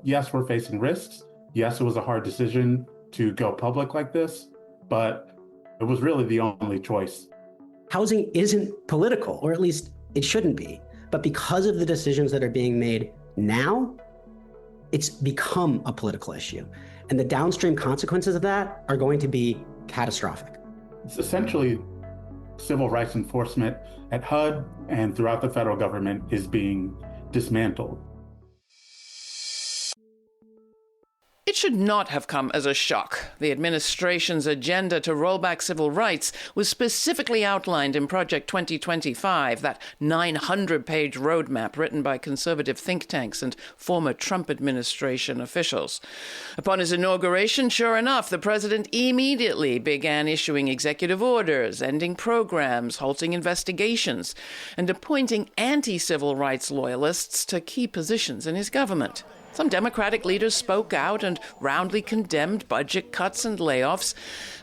Yes, we're facing risks. Yes, it was a hard decision to go public like this, but it was really the only choice. Housing isn't political, or at least it shouldn't be. But because of the decisions that are being made now, it's become a political issue. And the downstream consequences of that are going to be catastrophic. It's essentially civil rights enforcement at HUD and throughout the federal government is being dismantled. It should not have come as a shock. The administration's agenda to roll back civil rights was specifically outlined in Project 2025, that 900-page roadmap written by conservative think tanks and former Trump administration officials. Upon his inauguration, sure enough, the president immediately began issuing executive orders, ending programs, halting investigations, and appointing anti-civil rights loyalists to key positions in his government. Some Democratic leaders spoke out and roundly condemned budget cuts and layoffs.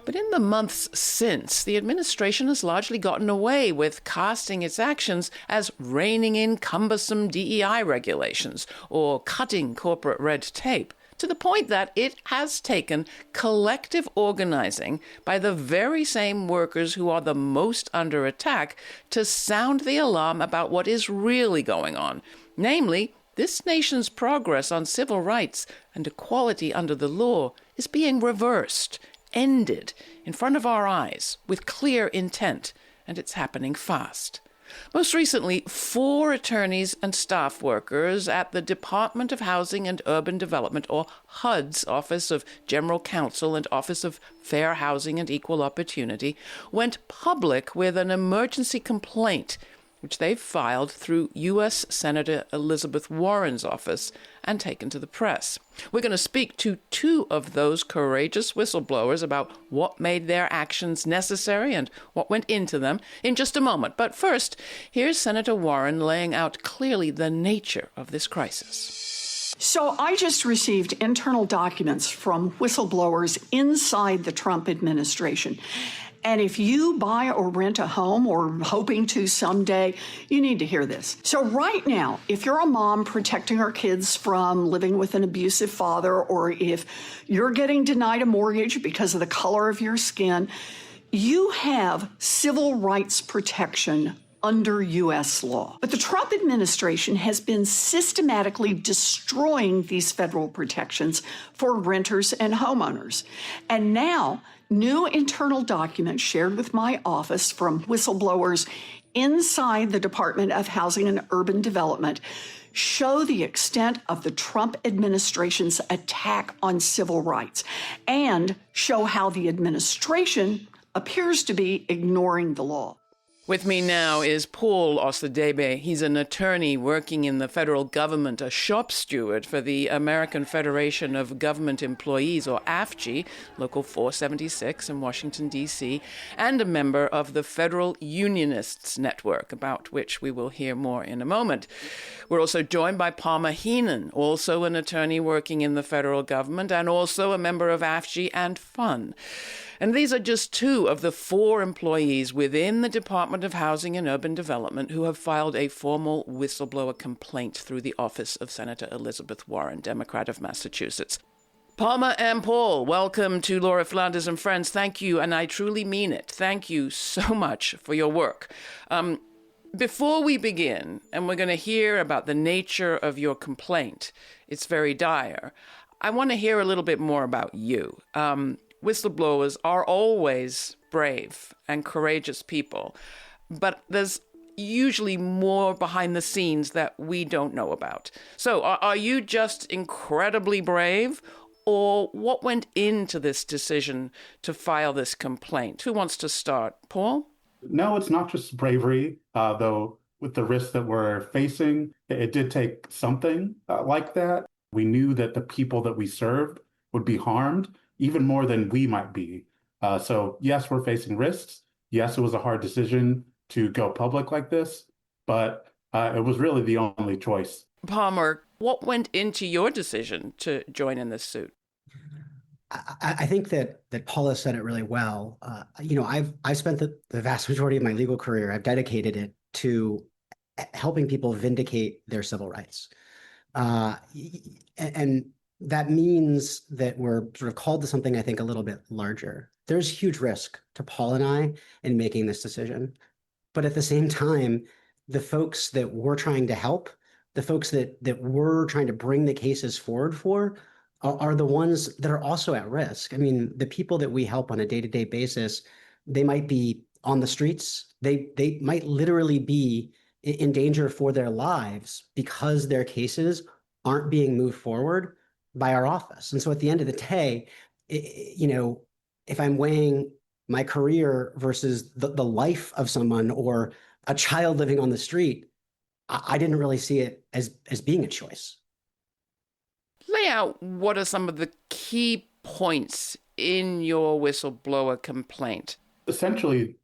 But in the months since, the administration has largely gotten away with casting its actions as reining in cumbersome DEI regulations or cutting corporate red tape, to the point that it has taken collective organizing by the very same workers who are the most under attack to sound the alarm about what is really going on, namely, this nation's progress on civil rights and equality under the law is being reversed, ended, in front of our eyes, with clear intent, and it's happening fast. Most recently, 4 attorneys and staff workers at the Department of Housing and Urban Development, or HUD's Office of General Counsel and Office of Fair Housing and Equal Opportunity, went public with an emergency complaint which they've filed through U.S. Senator Elizabeth Warren's office and taken to the press. We're going to speak to 2 of those courageous whistleblowers about what made their actions necessary and what went into them in just a moment. But first, here's Senator Warren laying out clearly the nature of this crisis. So I just received internal documents from whistleblowers inside the Trump administration. And if you buy or rent a home or hoping to someday, you need to hear this. So right now, if you're a mom protecting her kids from living with an abusive father, or if you're getting denied a mortgage because of the color of your skin, you have civil rights protection under U.S. law. But the Trump administration has been systematically destroying these federal protections for renters and homeowners. And now, new internal documents shared with my office from whistleblowers inside the Department of Housing and Urban Development show the extent of the Trump administration's attack on civil rights and show how the administration appears to be ignoring the law. With me now is Paul Osadebe. He's an attorney working in the federal government, a shop steward for the American Federation of Government Employees, or AFGE, Local 476 in Washington, D.C., and a member of the Federal Unionists Network, about which we will hear more in a moment. We're also joined by Palmer Heenan, also an attorney working in the federal government and also a member of AFGE and FUN. And these are just 2 of the 4 employees within the Department of Housing and Urban Development who have filed a formal whistleblower complaint through the office of Senator Elizabeth Warren, Democrat of Massachusetts. Palmer and Paul, welcome to Laura Flanders and Friends. Thank you, and I truly mean it. Thank you so much for your work. Before we begin, and we're going to hear about the nature of your complaint, it's very dire, I want to hear a little bit more about you. Whistleblowers are always brave and courageous people, but there's usually more behind the scenes that we don't know about. So are you just incredibly brave, or what went into this decision to file this complaint? Who wants to start? Paul? No, it's not just bravery, though with the risks that we're facing, it did take something like that. We knew that the people that we served would be harmed even more than we might be. So yes, we're facing risks. Yes, it was a hard decision to go public like this, but it was really the only choice. Palmer, what went into your decision to join in this suit? I think that Paula said it really well. I've spent the vast majority of my legal career, I've dedicated it to helping people vindicate their civil rights. And that means that we're sort of called to something, I think, a little bit larger. There's huge risk to Paul and I in making this decision. But at the same time, the folks that we're trying to help, the folks that we're trying to bring the cases forward for, are the ones that are also at risk. I mean, the people that we help on a day-to-day basis, they might be on the streets. They might literally be in danger for their lives because their cases aren't being moved forward by our office. And so at the end of the day, if I'm weighing my career versus the life of someone or a child living on the street, I didn't really see it as being a choice. Lay out what are some of the key points in your whistleblower complaint. Essentially,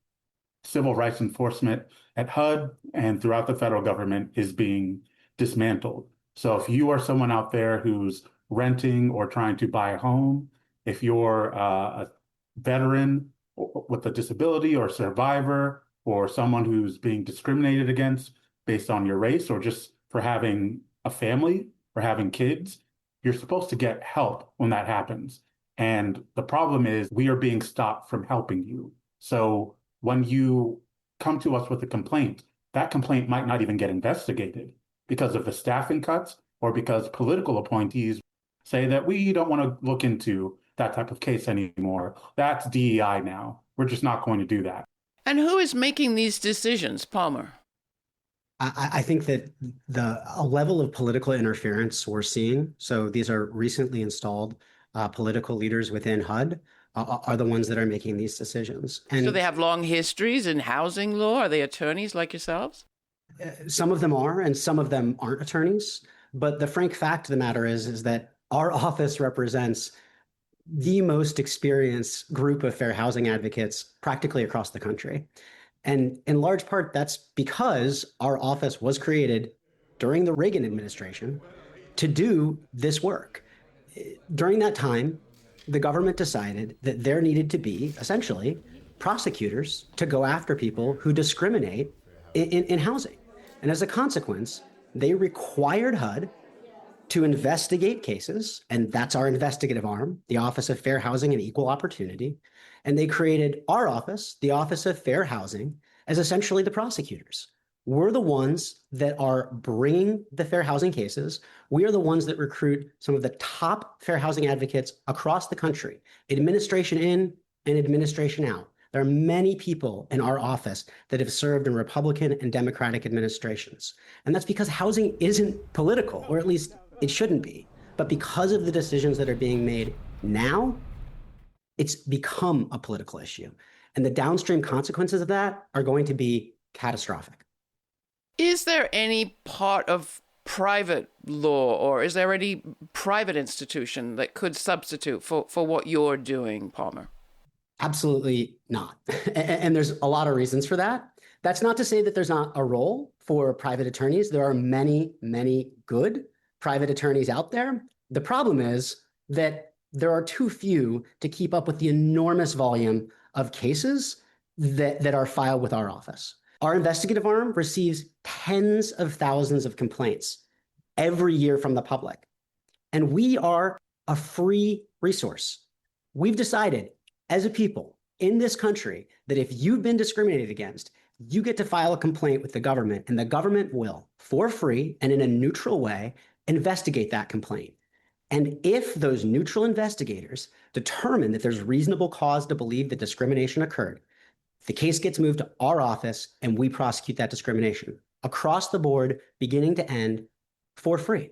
civil rights enforcement at HUD and throughout the federal government is being dismantled. So if you are someone out there who's renting or trying to buy a home, if you're a veteran with a disability or survivor, or someone who's being discriminated against based on your race or just for having a family or having kids, you're supposed to get help when that happens. And the problem is we are being stopped from helping you. So when you come to us with a complaint, that complaint might not even get investigated because of the staffing cuts or because political appointees say that we don't want to look into that type of case anymore. That's DEI now. We're just not going to do that. And who is making these decisions, Palmer? I think that a level of political interference we're seeing, so these are recently installed political leaders within HUD, are the ones that are making these decisions. And so they have long histories in housing law? Are they attorneys like yourselves? Some of them are, and some of them aren't attorneys. But the frank fact of the matter is that our office represents the most experienced group of fair housing advocates practically across the country. And in large part, that's because our office was created during the Reagan administration to do this work. During that time, the government decided that there needed to be, essentially, prosecutors to go after people who discriminate in housing. And as a consequence, they required HUD to investigate cases, and that's our investigative arm, the Office of Fair Housing and Equal Opportunity. And they created our office, the Office of Fair Housing, as essentially the prosecutors. We're the ones that are bringing the fair housing cases. We are the ones that recruit some of the top fair housing advocates across the country, administration in and administration out. There are many people in our office that have served in Republican and Democratic administrations. And that's because housing isn't political, or at least it shouldn't be. But because of the decisions that are being made now, it's become a political issue. And the downstream consequences of that are going to be catastrophic. Is there any part of private law, or is there any private institution that could substitute for what you're doing, Palmer? Absolutely not. And there's a lot of reasons for that. That's not to say that there's not a role for private attorneys. There are many, many good private attorneys out there. The problem is that there are too few to keep up with the enormous volume of cases that are filed with our office. Our investigative arm receives tens of thousands of complaints every year from the public. And we are a free resource. We've decided as a people in this country that if you've been discriminated against, you get to file a complaint with the government, and the government will, for free and in a neutral way, investigate that complaint. And if those neutral investigators determine that there's reasonable cause to believe that discrimination occurred, the case gets moved to our office and we prosecute that discrimination across the board, beginning to end, for free.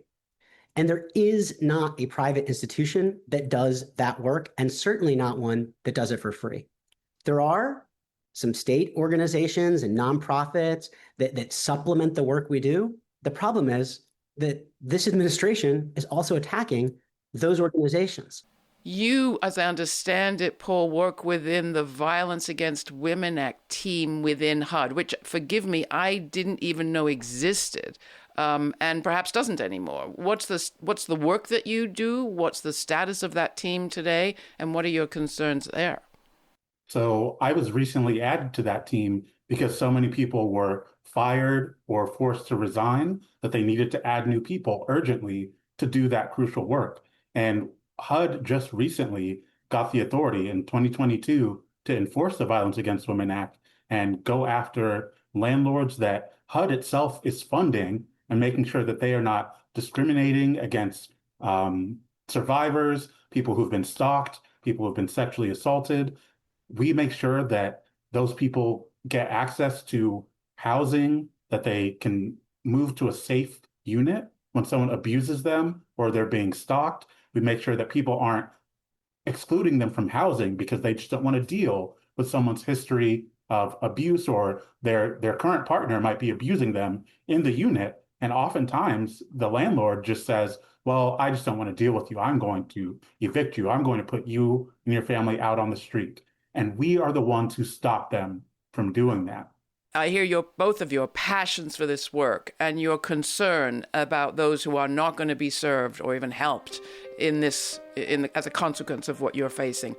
And there is not a private institution that does that work, and certainly not one that does it for free. There are some state organizations and nonprofits that supplement the work we do. The problem is that this administration is also attacking those organizations. You, as I understand it, Paul, work within the Violence Against Women Act team within HUD, which, forgive me, I didn't even know existed, and perhaps doesn't anymore. What's the work that you do? What's the status of that team today? And what are your concerns there? So I was recently added to that team because so many people were fired or forced to resign, that they needed to add new people urgently to do that crucial work. And HUD just recently got the authority in 2022 to enforce the Violence Against Women Act and go after landlords that HUD itself is funding and making sure that they are not discriminating against survivors, people who've been stalked, people who've been sexually assaulted. We make sure that those people get access to housing, that they can move to a safe unit when someone abuses them or they're being stalked. We make sure that people aren't excluding them from housing because they just don't want to deal with someone's history of abuse, or their current partner might be abusing them in the unit. And oftentimes the landlord just says, well, I just don't want to deal with you. I'm going to evict you. I'm going to put you and your family out on the street. And we are the ones who stop them from doing that. I hear both of your passions for this work and your concern about those who are not going to be served or even helped as a consequence of what you're facing.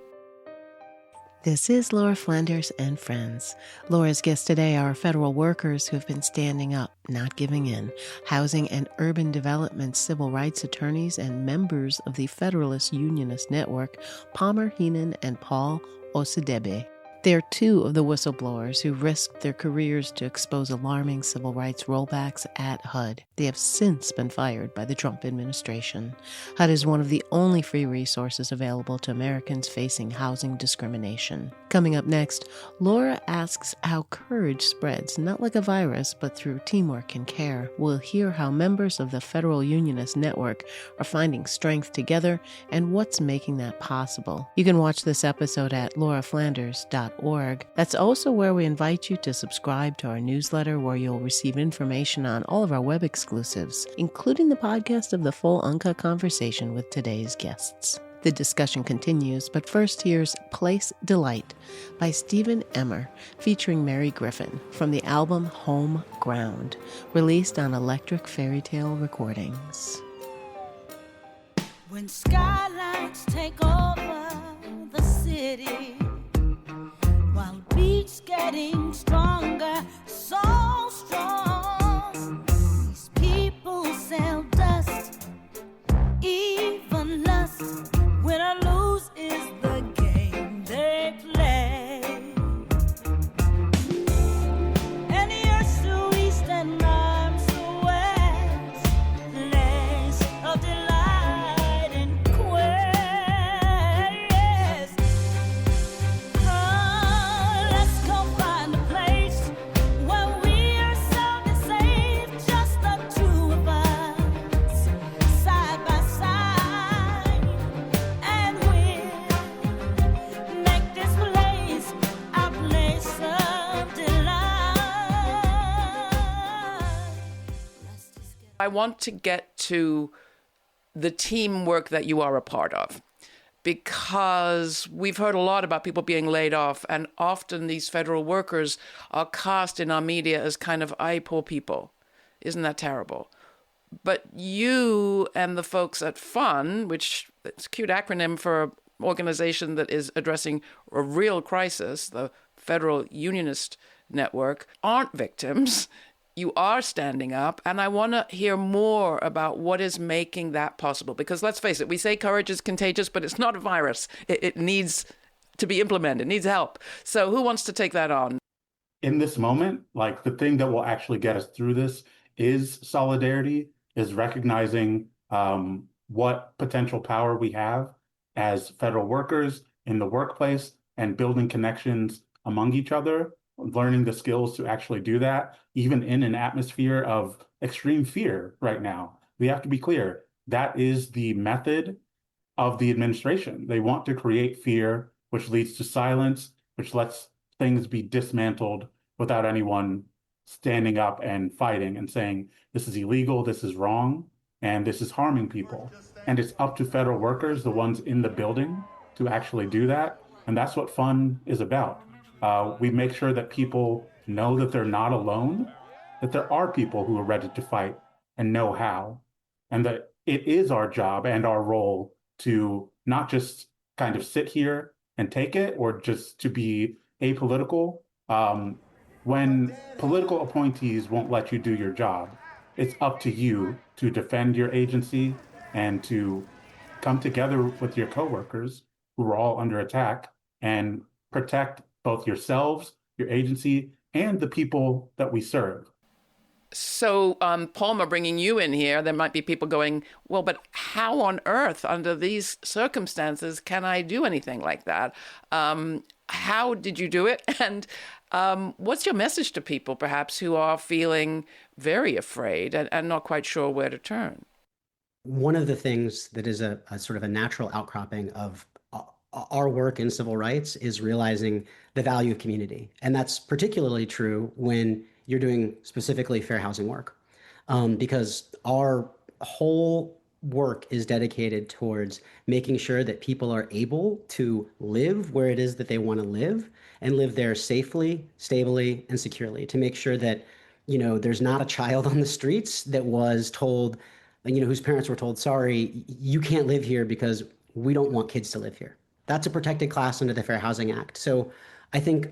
This is Laura Flanders and friends. Laura's guests today are federal workers who have been standing up, not giving in, housing and urban development civil rights attorneys, and members of the Federalist Unionist Network, Palmer Heenan and Osadebe. They're two of the whistleblowers who risked their careers to expose alarming civil rights rollbacks at HUD. They have since been fired by the Trump administration. HUD is one of the only free resources available to Americans facing housing discrimination. Coming up next, Laura asks how courage spreads, not like a virus, but through teamwork and care. We'll hear how members of the Federal Unionist Network are finding strength together and what's making that possible. You can watch this episode at lauraflanders.org. That's also where we invite you to subscribe to our newsletter, where you'll receive information on all of our web exclusives, including the podcast of the full uncut conversation with today's guests. The discussion continues, but first here's Place Delight by Stephen Emmer, featuring Mary Griffin, from the album Home Ground, released on Electric Fairy Tale Recordings. When skylines take over the city, while beats getting stronger, so strong, these people sell dust, even lust. Win or lose is the game they play. And years to east and arms to west, place of delight and quest. Let's go find a place where we are sound and safe, just the two of us, side by side. And we'll make this place a place of delight. Let's just get I want to get to the teamwork that you are a part of, because we've heard a lot about people being laid off, and often these federal workers are cast in our media as kind of, ay, poor people. Isn't that terrible? But you and the folks at FUN, which is a cute acronym for an organization that is addressing a real crisis, the Federal Unionist Network, aren't victims. You are standing up, and I want to hear more about what is making that possible. Because let's face it, we say courage is contagious, but it's not a virus. It needs to be implemented, it needs help. So who wants to take that on? In this moment, like, the thing that will actually get us through this is solidarity, is recognizing what potential power we have as federal workers in the workplace and building connections among each other, learning the skills to actually do that, even in an atmosphere of extreme fear right now. We have to be clear, that is the method of the administration. They want to create fear, which leads to silence, which lets things be dismantled without anyone standing up and fighting and saying, this is illegal, this is wrong, and this is harming people. And it's up to federal workers, the ones in the building, to actually do that. And that's what FUN is about. We make sure that people know that they're not alone, that there are people who are ready to fight and know how, and that it is our job and our role to not just kind of sit here and take it, or just to be apolitical, when political appointees won't let you do your job, it's up to you to defend your agency and to come together with your coworkers who are all under attack and protect both yourselves, your agency, and the people that we serve. So, Palmer, bringing you in here, there might be people going, well, but how on earth, under these circumstances, can I do anything like that? How did you do it? And what's your message to people, perhaps, who are feeling very afraid and not quite sure where to turn? One of the things that is a sort of a natural outcropping of our work in civil rights is realizing the value of community. And that's particularly true when you're doing specifically fair housing work, because our whole work is dedicated towards making sure that people are able to live where it is that they want to live and live there safely, stably, and securely, to make sure that, there's not a child on the streets that was told, whose parents were told, sorry, you can't live here because we don't want kids to live here. That's a protected class under the Fair Housing Act. So I think,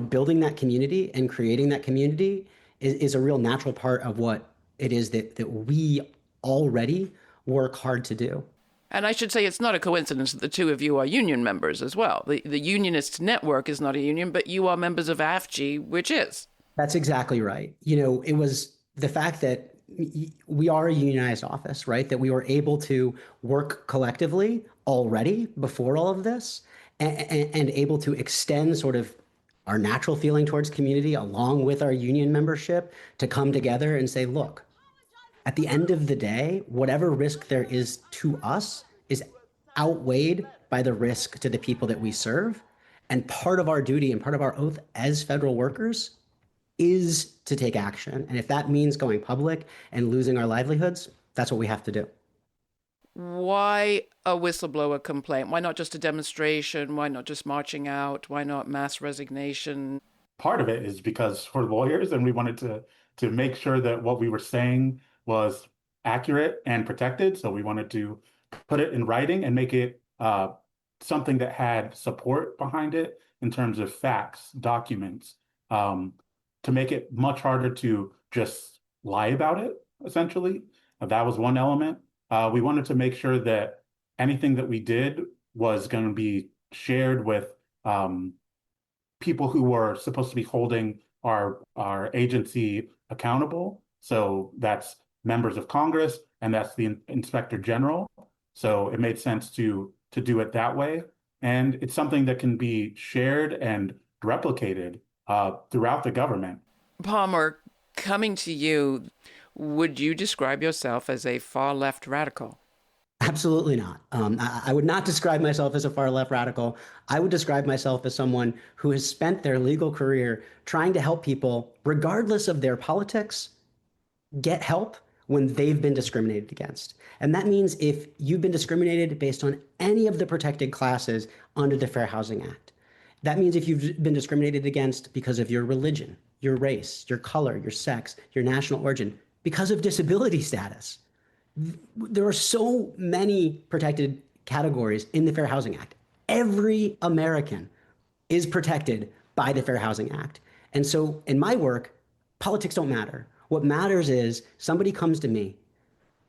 building that community and creating that community is a real natural part of what it is that we already work hard to do. And I should say it's not a coincidence that the two of you are union members as well. The Unionists Network is not a union, but you are members of AFG, which is. That's exactly right. It was the fact that we are a unionized office, right? That we were able to work collectively already before all of this and able to extend sort of our natural feeling towards community along with our union membership to come together and say, look, at the end of the day, whatever risk there is to us is outweighed by the risk to the people that we serve. And part of our duty and part of our oath as federal workers is to take action. And if that means going public and losing our livelihoods, that's what we have to do. Why a whistleblower complaint? Why not just a demonstration? Why not just marching out? Why not mass resignation? Part of it is because we're lawyers and we wanted to make sure that what we were saying was accurate and protected. So we wanted to put it in writing and make it something that had support behind it in terms of facts, documents, to make it much harder to just lie about it, essentially. That was one element. We wanted to make sure that anything that we did was going to be shared with people who were supposed to be holding our agency accountable. So that's members of Congress and that's the Inspector General. So it made sense to do it that way. And it's something that can be shared and replicated throughout the government. Palmer, coming to you, would you describe yourself as a far left radical? Absolutely not. I would not describe myself as a far left radical. I would describe myself as someone who has spent their legal career trying to help people, regardless of their politics, get help when they've been discriminated against. And that means if you've been discriminated based on any of the protected classes under the Fair Housing Act, that means if you've been discriminated against because of your religion, your race, your color, your sex, your national origin, because of disability status. There are so many protected categories in the Fair Housing Act. Every American is protected by the Fair Housing Act. And so in my work, politics don't matter. What matters is somebody comes to me,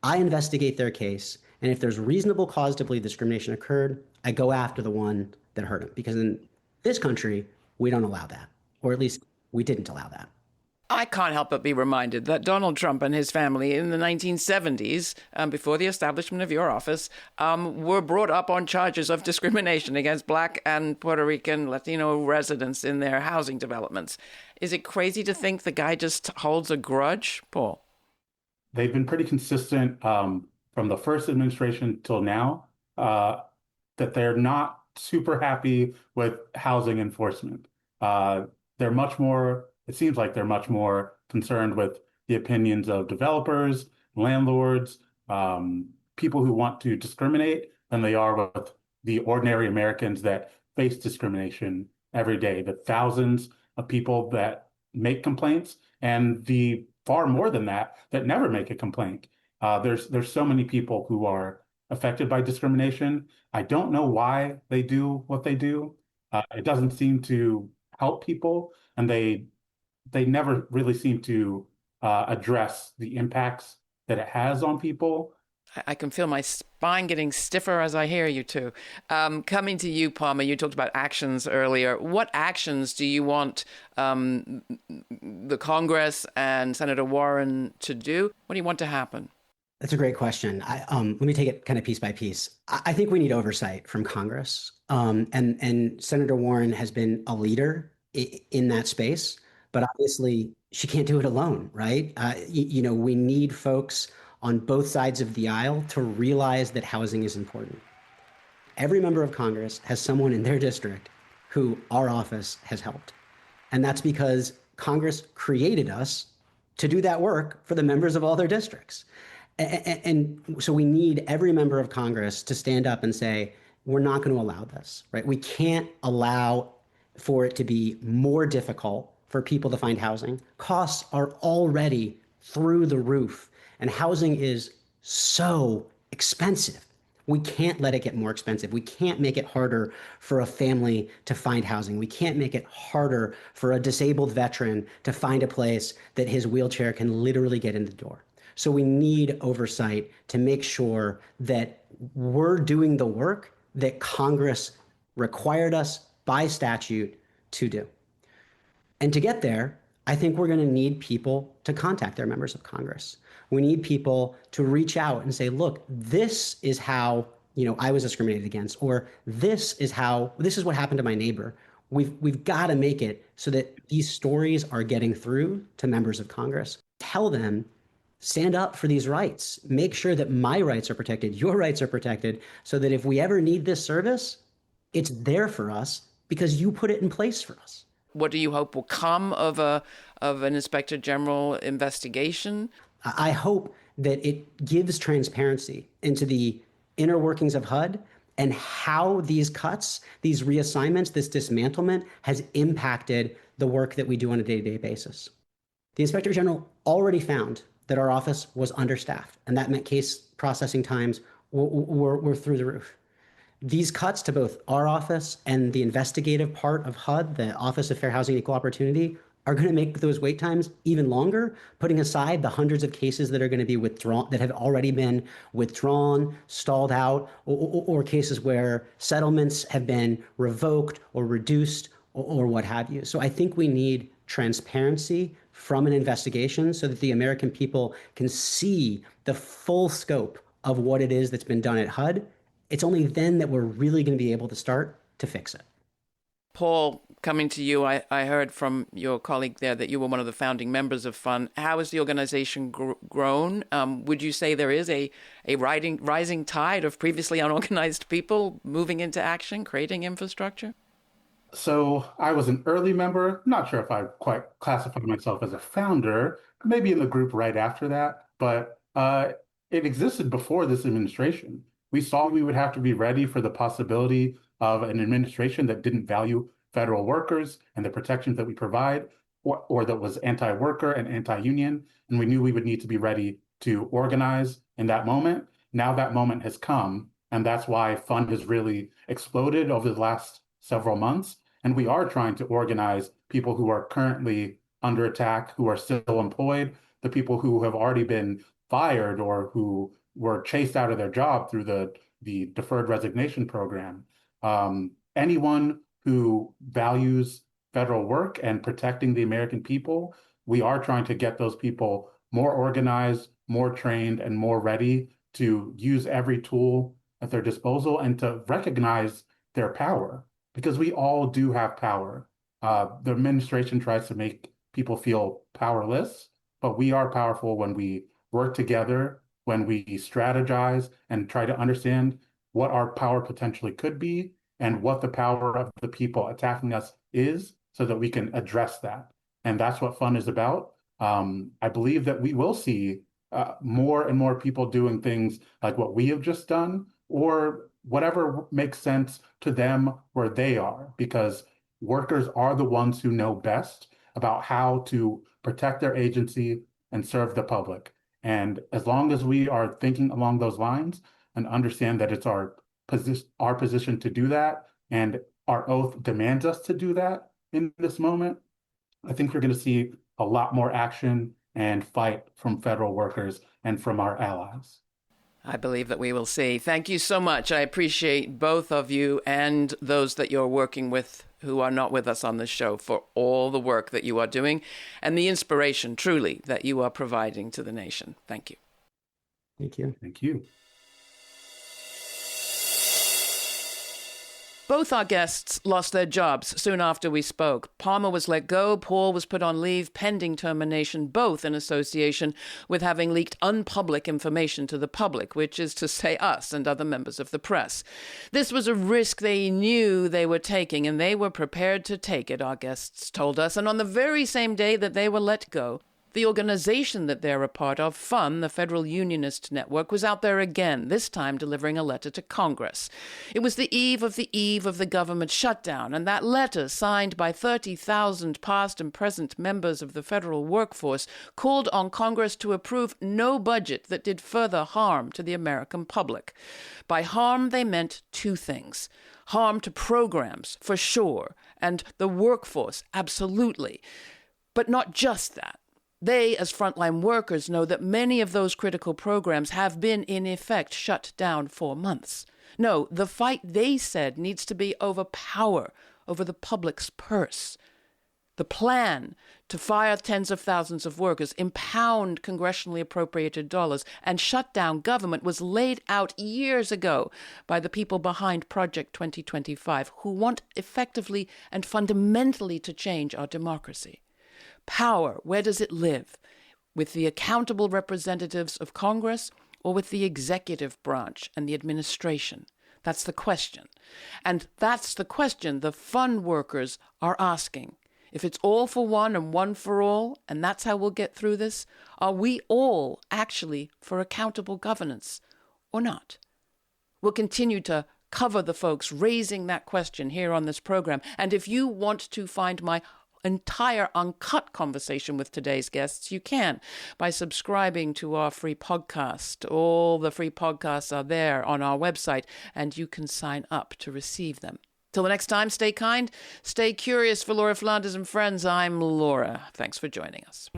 I investigate their case, and if there's reasonable cause to believe discrimination occurred, I go after the one that hurt him. Because in this country, we don't allow that, or at least we didn't allow that. I can't help but be reminded that Donald Trump and his family in the 1970s, before the establishment of your office, were brought up on charges of discrimination against Black and Puerto Rican, Latino residents in their housing developments. Is it crazy to think the guy just holds a grudge, Paul? They've been pretty consistent from the first administration till now that they're not super happy with housing enforcement. They're much more, it seems like they're much more concerned with the opinions of developers, landlords, people who want to discriminate than they are with the ordinary Americans that face discrimination every day, the thousands of people that make complaints and the far more than that never make a complaint. There's so many people who are affected by discrimination. I don't know why they do what they do. It doesn't seem to help people, and they they never really seem to address the impacts that it has on people. I can feel my spine getting stiffer as I hear you two. Coming to you, Palmer, you talked about actions earlier. What actions do you want the Congress and Senator Warren to do? What do you want to happen? That's a great question. Let me take it kind of piece by piece. I think we need oversight from Congress, and Senator Warren has been a leader in that space, but obviously she can't do it alone, right? We need folks on both sides of the aisle to realize that housing is important. Every member of Congress has someone in their district who our office has helped, and that's because Congress created us to do that work for the members of all their districts. And so we need every member of Congress to stand up and say, we're not going to allow this, right? We can't allow for it to be more difficult for people to find housing. Costs are already through the roof, and housing is so expensive. We can't let it get more expensive. We can't make it harder for a family to find housing. We can't make it harder for a disabled veteran to find a place that his wheelchair can literally get in the door. So we need oversight to make sure that we're doing the work that Congress required us by statute to do. And to get there, I think we're going to need people to contact their members of Congress. We need people to reach out and say, look, this is how, I was discriminated against, or this is what happened to my neighbor. We've got to make it so that these stories are getting through to members of Congress. Tell them, stand up for these rights. Make sure that my rights are protected, your rights are protected, so that if we ever need this service, it's there for us because you put it in place for us. What do you hope will come of an Inspector General investigation? I hope that it gives transparency into the inner workings of HUD and how these cuts, these reassignments, this dismantlement has impacted the work that we do on a day-to-day basis. The Inspector General already found that our office was understaffed, and that meant case processing times were through the roof. These cuts to both our office and the investigative part of HUD, the Office of Fair Housing and Equal Opportunity, are going to make those wait times even longer, putting aside the hundreds of cases that are going to be withdrawn, that have already been withdrawn, stalled out, or cases where settlements have been revoked or reduced or what have you. So I think we need transparency from an investigation so that the American people can see the full scope of what it is that's been done at HUD. It's only then that we're really going to be able to start to fix it. Paul, coming to you, I heard from your colleague there that you were one of the founding members of FUN. How has the organization grown? Would you say there is a rising tide of previously unorganized people moving into action, creating infrastructure? So I was an early member. I'm not sure if I quite classify myself as a founder, maybe in the group right after that, but it existed before this administration. We saw we would have to be ready for the possibility of an administration that didn't value federal workers and the protections that we provide, or that was anti-worker and anti-union. And we knew we would need to be ready to organize in that moment. Now that moment has come, and that's why FUN has really exploded over the last several months. And we are trying to organize people who are currently under attack, who are still employed, the people who have already been fired or who were chased out of their job through the deferred resignation program. Anyone who values federal work and protecting the American people, we are trying to get those people more organized, more trained, and more ready to use every tool at their disposal and to recognize their power, because we all do have power. The administration tries to make people feel powerless, but we are powerful when we work together, when we strategize and try to understand what our power potentially could be and what the power of the people attacking us is, so that we can address that. And that's what FUN is about. I believe that we will see more and more people doing things like what we have just done, or whatever makes sense to them where they are, because workers are the ones who know best about how to protect their agency and serve the public. And as long as we are thinking along those lines and understand that it's our position to do that, and our oath demands us to do that in this moment, I think you're going to see a lot more action and fight from federal workers and from our allies. I believe that we will see. Thank you so much. I appreciate both of you and those that you're working with who are not with us on this show for all the work that you are doing and the inspiration, truly, that you are providing to the nation. Thank you. Thank you. Thank you. Both our guests lost their jobs soon after we spoke. Palmer was let go. Paul was put on leave pending termination, both in association with having leaked unpublic information to the public, which is to say us and other members of the press. This was a risk they knew they were taking, and they were prepared to take it, our guests told us. And on the very same day that they were let go, the organization that they're a part of, FUN, the Federal Unionists Network, was out there again, this time delivering a letter to Congress. It was the eve of the government shutdown, and that letter, signed by 30,000 past and present members of the federal workforce, called on Congress to approve no budget that did further harm to the American public. By harm, they meant two things. Harm to programs, for sure, and the workforce, absolutely. But not just that. They, as frontline workers, know that many of those critical programs have been, in effect, shut down for months. No, the fight, they said, needs to be over power, over the public's purse. The plan to fire tens of thousands of workers, impound congressionally appropriated dollars, and shut down government was laid out years ago by the people behind Project 2025, who want effectively and fundamentally to change our democracy. Power, where does it live? With the accountable representatives of Congress or with the executive branch and the administration? That's the question. And that's the question the FUN workers are asking. If it's all for one and one for all, and that's how we'll get through this, are we all actually for accountable governance or not? We'll continue to cover the folks raising that question here on this program. And if you want to find my entire uncut conversation with today's guests, you can by subscribing to our free podcast. All the free podcasts are there on our website, and you can sign up to receive them. Till the next time, stay kind, stay curious. For Laura Flanders and friends, I'm Laura. Thanks for joining us.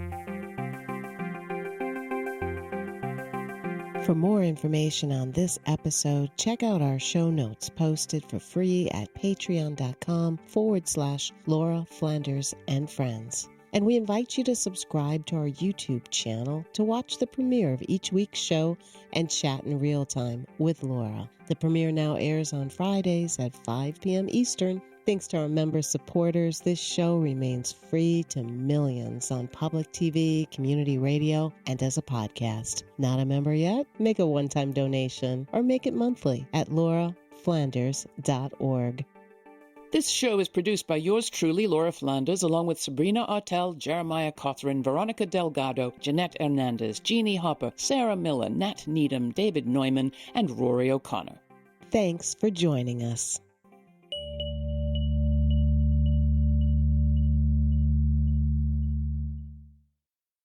For more information on this episode, check out our show notes posted for free at patreon.com/Laura Flanders and Friends. And we invite you to subscribe to our YouTube channel to watch the premiere of each week's show and chat in real time with Laura. The premiere now airs on Fridays at 5 p.m. Eastern. Thanks to our member supporters, this show remains free to millions on public TV, community radio, and as a podcast. Not a member yet? Make a one-time donation or make it monthly at lauraflanders.org. This show is produced by yours truly, Laura Flanders, along with Sabrina Artel, Jeremiah Cothran, Veronica Delgado, Jeanette Hernandez, Jeannie Hopper, Sarah Miller, Nat Needham, David Neumann, and Rory O'Connor. Thanks for joining us.